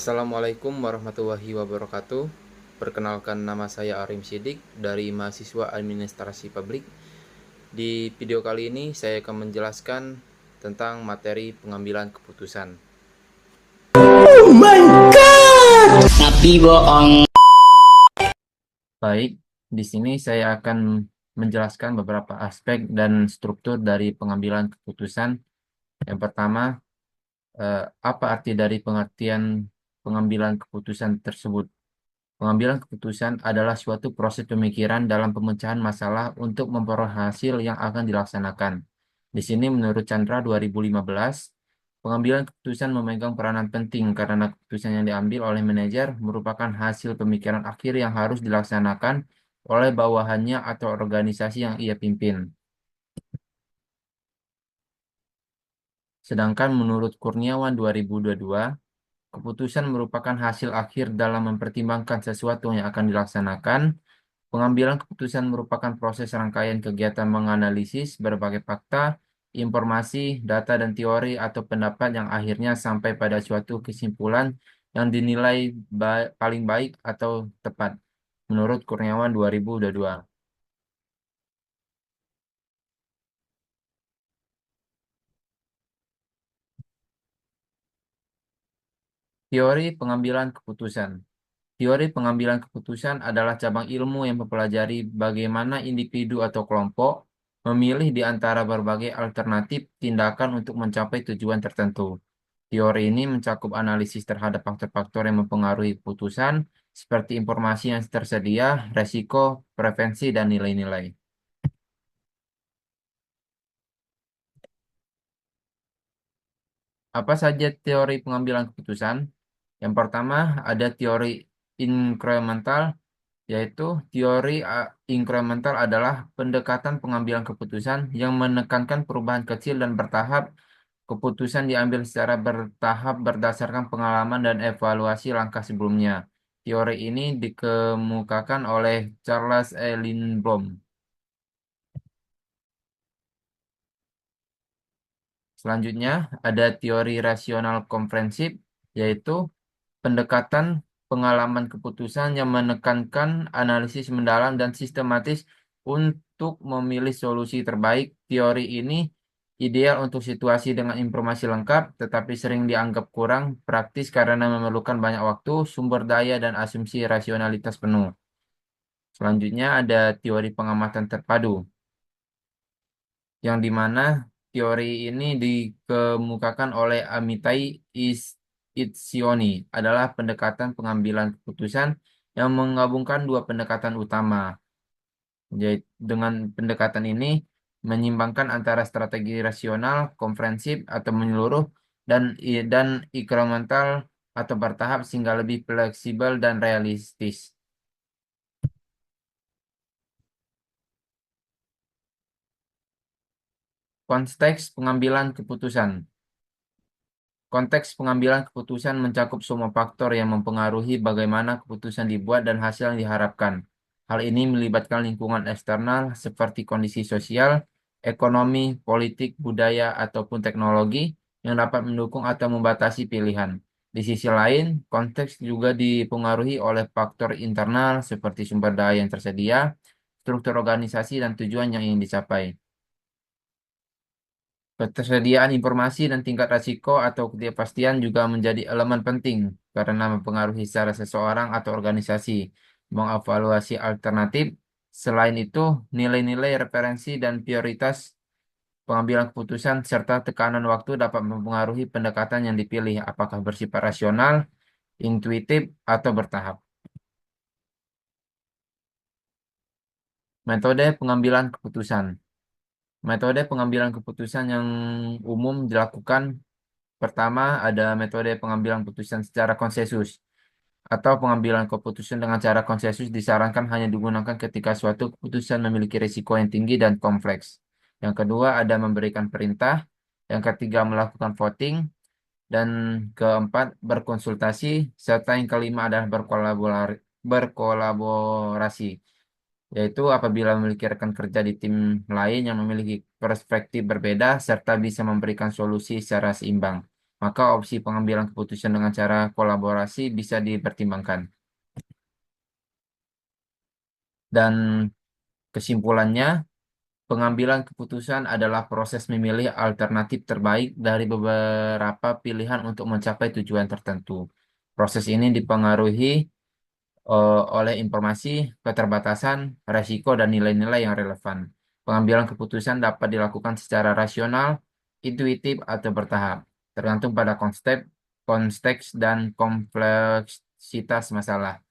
Assalamualaikum warahmatullahi wabarakatuh. Perkenalkan, nama saya Arim Sidik dari mahasiswa Administrasi Publik. Di video kali ini saya akan menjelaskan tentang materi pengambilan keputusan. Oh my God. Tapi bohong. Baik, di sini saya akan menjelaskan beberapa aspek dan struktur dari pengambilan keputusan. Yang pertama, apa arti dari pengertian pengambilan keputusan tersebut? Pengambilan keputusan adalah suatu proses pemikiran dalam pemecahan masalah untuk memperoleh hasil yang akan dilaksanakan. Di sini menurut Chandra 2015, pengambilan keputusan memegang peranan penting karena keputusan yang diambil oleh manajer merupakan hasil pemikiran akhir yang harus dilaksanakan oleh bawahannya atau organisasi yang ia pimpin. Sedangkan menurut Kurniawan 2022, keputusan merupakan hasil akhir dalam mempertimbangkan sesuatu yang akan dilaksanakan. Pengambilan keputusan merupakan proses rangkaian kegiatan menganalisis berbagai fakta, informasi, data, dan teori atau pendapat yang akhirnya sampai pada suatu kesimpulan yang dinilai paling baik atau tepat, menurut Kurniawan 2022. Teori pengambilan keputusan. Teori pengambilan keputusan adalah cabang ilmu yang mempelajari bagaimana individu atau kelompok memilih di antara berbagai alternatif tindakan untuk mencapai tujuan tertentu. Teori ini mencakup analisis terhadap faktor-faktor yang mempengaruhi keputusan, seperti informasi yang tersedia, resiko, preferensi, dan nilai-nilai. Apa saja teori pengambilan keputusan? Yang pertama, ada teori inkremental, yaitu teori inkremental adalah pendekatan pengambilan keputusan yang menekankan perubahan kecil dan bertahap. Keputusan diambil secara bertahap berdasarkan pengalaman dan evaluasi langkah sebelumnya. Teori ini dikemukakan oleh Charles E. Lindblom. Selanjutnya, ada teori rasional komprehensif, yaitu pendekatan pengalaman keputusan yang menekankan analisis mendalam dan sistematis untuk memilih solusi terbaik. Teori ini ideal untuk situasi dengan informasi lengkap, tetapi sering dianggap kurang praktis karena memerlukan banyak waktu, sumber daya, dan asumsi rasionalitas penuh. Selanjutnya ada teori pengamatan terpadu, yang dimana teori ini dikemukakan oleh Amitai Itzioni, adalah pendekatan pengambilan keputusan yang menggabungkan dua pendekatan utama. Jadi, dengan pendekatan ini menyimbangkan antara strategi rasional, komprehensif atau menyeluruh, dan ikremental atau bertahap sehingga lebih fleksibel dan realistis. Konteks pengambilan keputusan. Konteks pengambilan keputusan mencakup semua faktor yang mempengaruhi bagaimana keputusan dibuat dan hasil yang diharapkan. Hal ini melibatkan lingkungan eksternal seperti kondisi sosial, ekonomi, politik, budaya, ataupun teknologi yang dapat mendukung atau membatasi pilihan. Di sisi lain, konteks juga dipengaruhi oleh faktor internal seperti sumber daya yang tersedia, struktur organisasi, dan tujuan yang ingin dicapai. Ketersediaan informasi dan tingkat risiko atau ketidakpastian juga menjadi elemen penting karena mempengaruhi cara seseorang atau organisasi mengevaluasi alternatif. Selain itu, nilai-nilai referensi dan prioritas pengambilan keputusan serta tekanan waktu dapat mempengaruhi pendekatan yang dipilih, apakah bersifat rasional, intuitif, atau bertahap. Metode pengambilan keputusan. Metode pengambilan keputusan yang umum dilakukan. Pertama, ada metode pengambilan keputusan secara konsensus atau pengambilan keputusan dengan cara konsensus disarankan hanya digunakan ketika suatu keputusan memiliki risiko yang tinggi dan kompleks. Yang kedua, ada memberikan perintah. Yang ketiga, melakukan voting. Dan keempat, berkonsultasi. Serta yang kelima adalah berkolaborasi, yaitu apabila memiliki rekan kerja di tim lain yang memiliki perspektif berbeda serta bisa memberikan solusi secara seimbang. maka opsi pengambilan keputusan dengan cara kolaborasi bisa dipertimbangkan. Dan kesimpulannya, pengambilan keputusan adalah proses memilih alternatif terbaik dari beberapa pilihan untuk mencapai tujuan tertentu. Proses ini dipengaruhi oleh informasi, keterbatasan, resiko, dan nilai-nilai yang relevan. Pengambilan keputusan dapat dilakukan secara rasional, intuitif, atau bertahap, tergantung pada konteks dan kompleksitas masalah.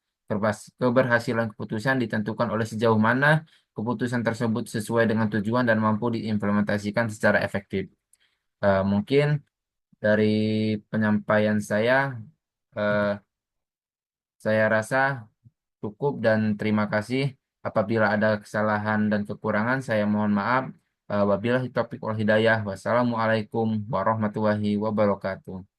Keberhasilan keputusan ditentukan oleh sejauh mana keputusan tersebut sesuai dengan tujuan dan mampu diimplementasikan secara efektif. Mungkin dari penyampaian eh, saya rasa cukup dan terima kasih. Apabila ada kesalahan dan kekurangan, saya mohon maaf. Wabillahi taufiq wal hidayah. Wassalamualaikum warahmatullahi wabarakatuh.